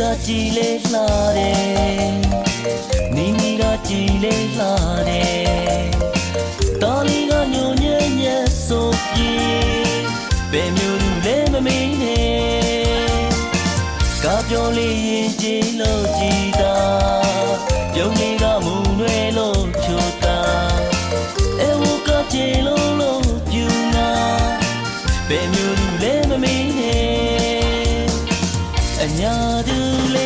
ကကြည်လေးလှတယ်နီနီကကြည်လေးလှတယ်တော်လီကညိုညံ့ညံ့ဆိုပြေဘယ်မျိုးလူလဲမမင်းနဲ့ကပြောလေးရင်ကြည်လို့ကြည်တာပြုံးလေးကမူနွယ်လို့ချိုတာအဲဝကကြည်လို့ပြူနာဘယ်မျိုးလူလဲမမင်းနဲ့အညာသူလေး